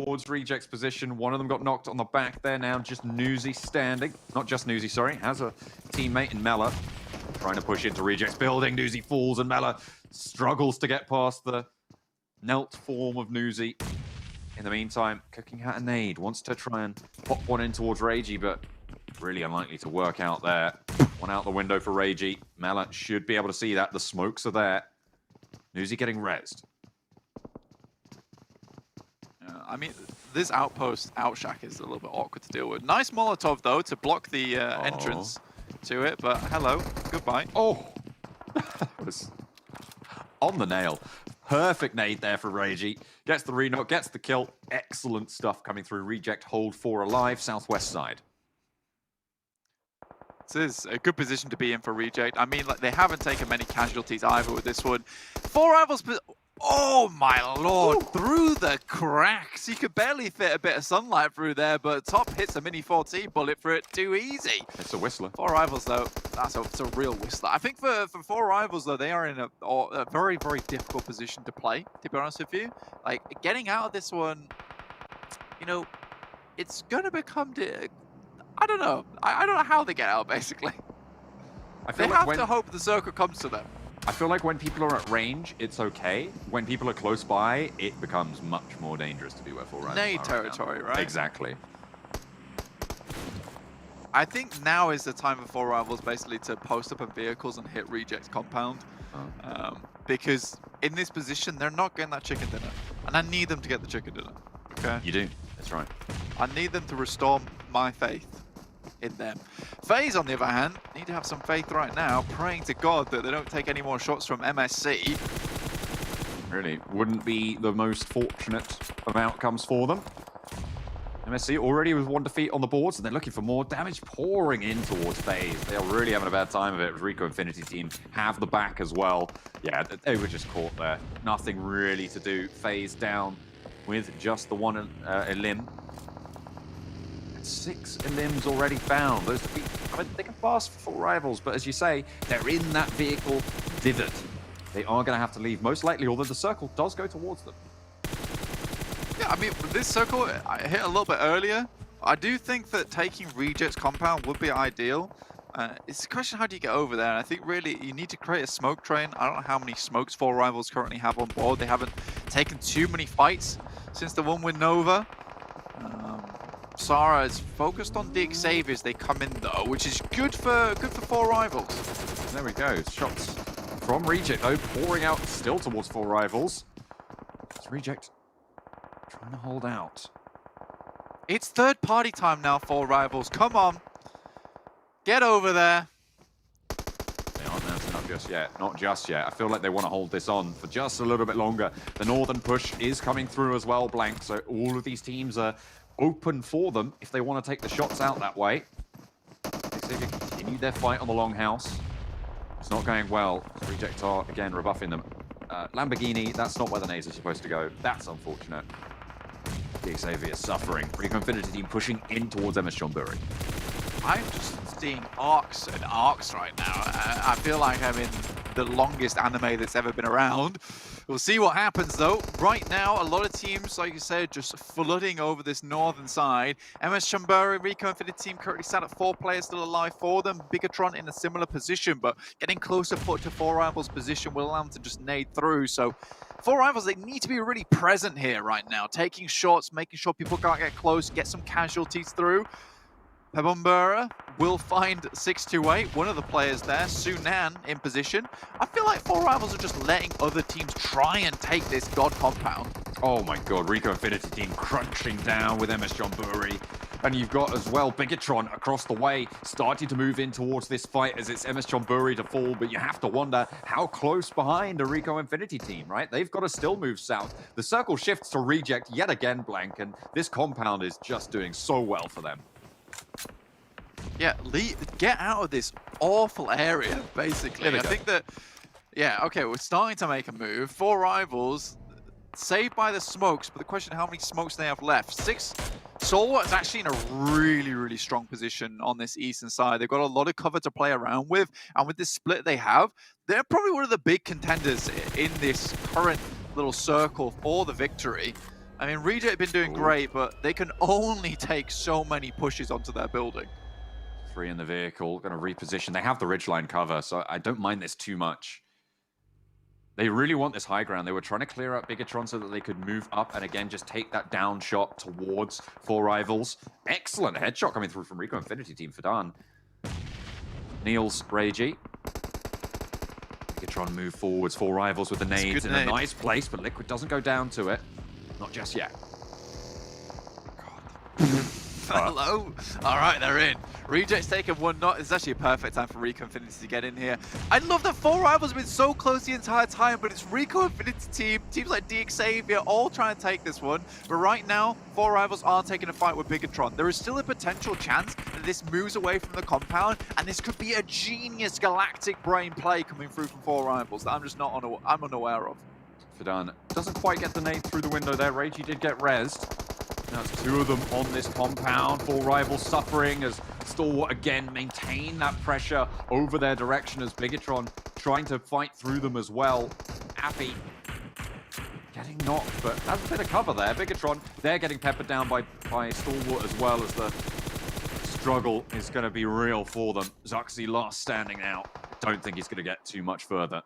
towards Reject's position. One of them got knocked on the back there now. Just Newsy standing. Not just Newsy, sorry. Has a teammate in Mela. Trying to push into Reject's building. Newsy falls and Mela struggles to get past the knelt form of Newsy. In the meantime, Cooking Hat and Nade wants to try and pop one in towards Ragey, but really unlikely to work out there. One out the window for Ragey. Mela should be able to see that. The smokes are there. Newsy getting rezzed. I mean, this outpost outshack is a little bit awkward to deal with. Nice Molotov, though, to block the entrance to it, but hello, goodbye. Oh, that was on the nail. Perfect nade there for Ragey. Gets the re-knock, gets the kill. Excellent stuff coming through. Reject hold 4 alive, southwest side. This is a good position to be in for Reject. I mean, like, they haven't taken many casualties either with this one. 4 rivals. Oh my lord! Ooh. Through the cracks. You could barely fit a bit of sunlight through there, but Top hits a mini 4T bullet for it too easy. It's a whistler. 4 rivals though, it's a real whistler. I think for 4 rivals though, they are in a very, very difficult position to play, to be honest with you. Like, getting out of this one, you know, it's gonna become, I don't know. I don't know how they get out, basically. They have to hope the circle comes to them. I feel like when people are at range, it's okay. When people are close by, it becomes much more dangerous to be where 4 rivals Nade territory, right? Exactly. I think now is the time for 4 rivals basically to post up in vehicles and hit Reject's compound. Because in this position, they're not getting that chicken dinner. And I need them to get the chicken dinner. Okay? You do. That's right. I need them to restore my faith in them. FaZe, on the other hand, need to have some faith right now, praying to God that they don't take any more shots from MSC. Really, wouldn't be the most fortunate of outcomes for them. MSC already with 1 defeat on the boards, and they're looking for more damage pouring in towards FaZe. They are really having a bad time of it. Rico Infinity team have the back as well. Yeah, they were just caught there. Nothing really to do. FaZe down with just the 1 elim. 6 elims already found. Those defeat, I mean, they can pass for 4 rivals, but as you say, they're in that vehicle divot. They are going to have to leave, most likely, although the circle does go towards them. Yeah, I mean, this circle, I hit a little bit earlier. I do think that taking Reject's compound would be ideal. It's a question, how do you get over there? And I think really you need to create a smoke train. I don't know how many smokes 4 rivals currently have on board. They haven't taken too many fights since the one with Nova. Sarah is focused on the Xaviers. They come in though, which is good for 4 rivals. There we go. Shots from Reject though, pouring out still towards 4 rivals. It's Reject trying to hold out. It's third party time now, 4 rivals. Come on, get over there. They aren't mounting up just yet. Not just yet. I feel like they want to hold this on for just a little bit longer. The northern push is coming through as well, Blank. So all of these teams are open for them if they want to take the shots out that way. They continue their fight on the longhouse. It's not going well. Reject are again rebuffing them. Lamborghini, that's not where the nades are supposed to go. That's unfortunate. The Xavier suffering. Rico Infinity team pushing in towards MS Chonburi. I'm just seeing arcs and arcs right now. I feel like I'm in the longest anime that's ever been around. We'll see what happens though. Right now, a lot of teams, like you said, just flooding over this northern side. MS Chonburi, Rico Infinity team currently sat at 4 players still alive for them. Bigatron in a similar position, but getting closer put to 4 rivals position will allow them to just nade through. So 4 rivals, they need to be really present here right now, taking shots, making sure people can't get close, get some casualties through. Pebombera will find 628, one of the players there, Sunan in position. I feel like 4 rivals are just letting other teams try and take this god compound. Oh my god, Rico Infinity team crunching down with MS Chonburi. And you've got as well Bigatron across the way, starting to move in towards this fight as it's MS Chonburi to fall, but you have to wonder how close behind a Rico Infinity team, right? They've got to still move south. The circle shifts to Reject yet again, Blank, and this compound is just doing so well for them. Yeah, get out of this awful area, basically. I think that, yeah, okay, we're starting to make a move. 4 rivals, saved by the smokes, but the question, how many smokes they have left? 6. Solwa is actually in a really, really strong position on this eastern side. They've got a lot of cover to play around with, and with this split they have, they're probably one of the big contenders in this current little circle for the victory. I mean, Reject have been doing great, but they can only take so many pushes onto their building. 3 in the vehicle, going to reposition. They have the ridgeline cover, so I don't mind this too much. They really want this high ground. They were trying to clear up Bigatron so that they could move up and again just take that down shot towards 4 Rivals. Excellent headshot coming through from Rico Infinity Team for Dan. Niels, Ragey. Bigatron move forwards, 4 Rivals with the nades in a nice place, but Liquid doesn't go down to it. Not just yet. Hello. All right, they're in. Reject's taken 1 knot. It's actually a perfect time for Rico Infinity to get in here. I love that 4 Rivals have been so close the entire time, but it's Rico Infinity team, teams like DX Xavier, all trying to take this one. But right now, 4 Rivals are taking a fight with Bigatron. There is still a potential chance that this moves away from the compound, and this could be a genius galactic brain play coming through from 4 Rivals that I'm just not I'm unaware of. Fidan doesn't quite get the nade through the window there. Ragey did get rezzed. Now it's 2 of them on this compound. 4 Rivals suffering as Stalwart again maintain that pressure over their direction as Bigatron trying to fight through them as well. Appy getting knocked, but has a bit of cover there. Bigatron, they're getting peppered down by Stalwart as well, as the struggle is going to be real for them. Zuxi last standing now. Don't think he's going to get too much further.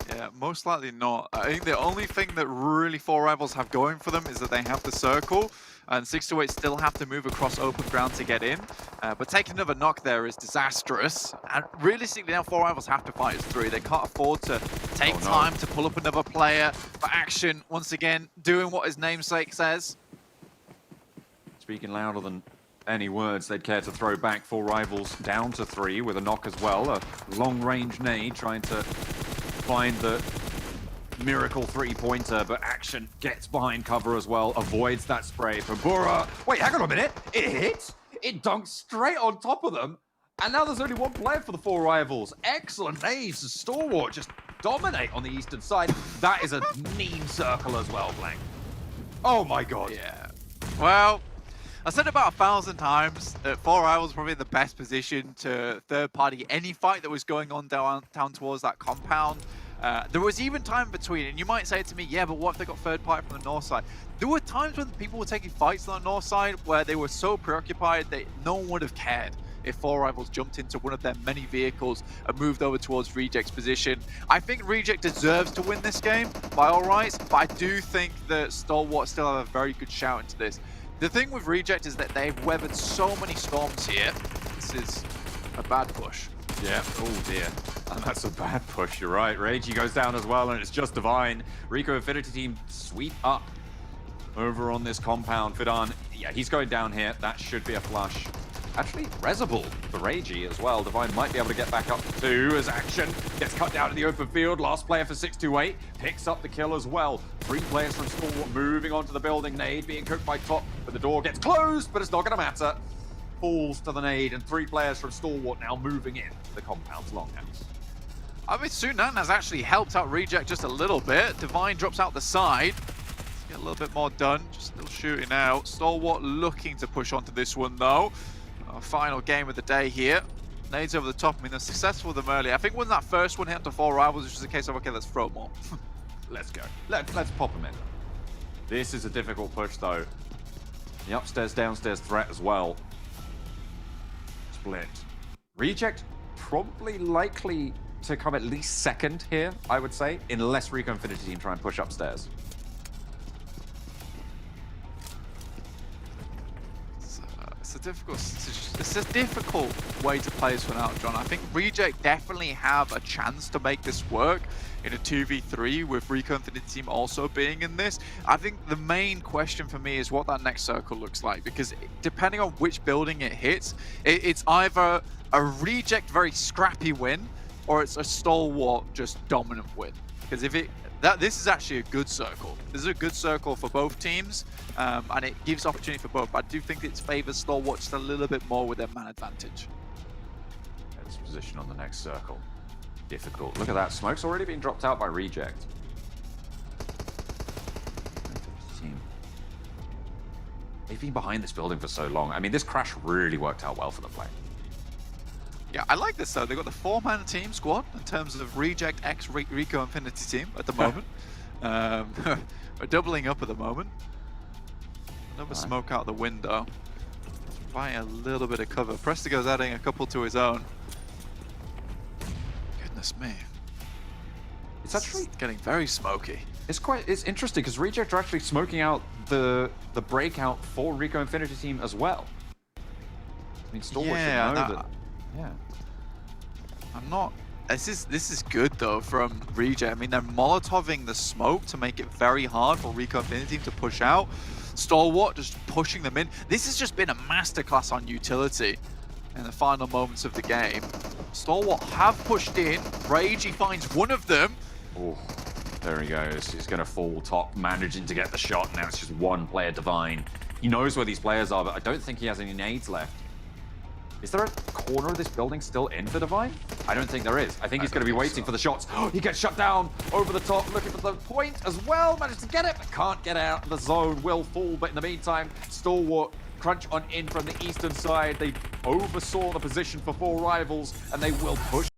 Yeah, most likely not. I think the only thing that really 4 Rivals have going for them is that they have the circle, and 628 still have to move across open ground to get in. But taking another knock there is disastrous. And realistically now 4 Rivals have to fight as 3. They can't afford to take time to pull up another player. But Action, once again, doing what his namesake says. Speaking louder than any words they'd care to throw back. 4 Rivals down to 3 with a knock as well. A long-range nade trying to find the miracle 3-pointer, but Action gets behind cover as well, avoids that spray from Bura. Wait, hang on a minute. It hit. It dunked straight on top of them. And now there's only 1 player for the 4 Rivals. Excellent nades as Stalwart just dominate on the eastern side. That is a mean circle as well, Blank. Oh my god. Yeah. Well, I said about 1,000 times that 4 Rivals was probably in the best position to third party any fight that was going on down towards that compound. There was even time between, and you might say to me, yeah, but what if they got third party from the north side? There were times when people were taking fights on the north side where they were so preoccupied that no one would have cared if 4 Rivals jumped into one of their many vehicles and moved over towards Reject's position. I think Reject deserves to win this game by all rights, but I do think that Stalwart still have a very good shout into this. The thing with Reject is that they've weathered so many storms here. This is a bad push. Yeah, oh dear. And that's a bad push, you're right. Ragey goes down as well, and it's just divine. Rico Infinity Team sweep up over on this compound. Fidan, yeah, he's going down here. That should be a flush. Actually, Rezable for Ragey as well. Divine might be able to get back up to 2 as Action gets cut down in the open field. Last player for 628 picks up the kill as well. 3 players from Stalwart moving onto the building. Nade being cooked by Top, but the door gets closed, but it's not going to matter. Falls to the nade, and 3 players from Stalwart now moving in to the compound's longhouse. I mean, Sunan has actually helped out Reject just a little bit. Divine drops out the side. Let's get a little bit more done. Just still shooting out. Stalwart looking to push onto this one, though. Our final game of the day here. Nades over the top. I mean, they're successful with them early. I think when that first one hit onto 4 Rivals, it was just a case of, okay, let's throw more. Let's go. Let's pop them in. This is a difficult push, though. The upstairs-downstairs threat as well. Split. Reject probably likely to come at least second here, I would say, unless Rico Infinity Team try and push upstairs. It's a difficult way to play this one out, John. I think Reject definitely have a chance to make this work in a 2v3 with Rico Infinity Team also being in this. I think the main question for me is what that next circle looks like, because depending on which building it hits, it's either a Reject very scrappy win or it's a Stalwart just dominant win. Because if this is actually a good circle. This is a good circle for both teams, and it gives opportunity for both. But I do think it favors Stalwart just a little bit more with their man advantage. Let's position on the next circle. Difficult. Look at that. Smoke's already been dropped out by Reject. Team. They've been behind this building for so long. I mean, this crash really worked out well for the play. Yeah, I like this though. They've got the 4-man team squad in terms of Reject X Rico Infinity Team at the moment. We're doubling up at the moment. Another smoke out the window. Providing a little bit of cover. Prestigo's adding a couple to his own. Goodness me. It's actually getting very smoky. It's interesting because Reject are actually smoking out the breakout for Rico Infinity Team as well. I mean, Stalwart should know that. Yeah. I'm not. This is good though from Reject. I mean, they're molotoving the smoke to make it very hard for Rico Infinity Team to push out. Stalwart just pushing them in. This has just been a masterclass on utility in the final moments of the game. Stalwart have pushed in. Rage, he finds one of them. Oh, there he goes. He's going to fall top, managing to get the shot. Now it's just one player, Divine. He knows where these players are, but I don't think he has any nades left. Is there a corner of this building still in for Divine? I don't think there is. I think he's going to be waiting for the shots. He gets shut down over the top, looking for the point as well. Managed to get it, but can't get out. The zone will fall, but in the meantime, Stalwart crunch on in from the eastern side. They oversaw the position for 4 rivals, and they will push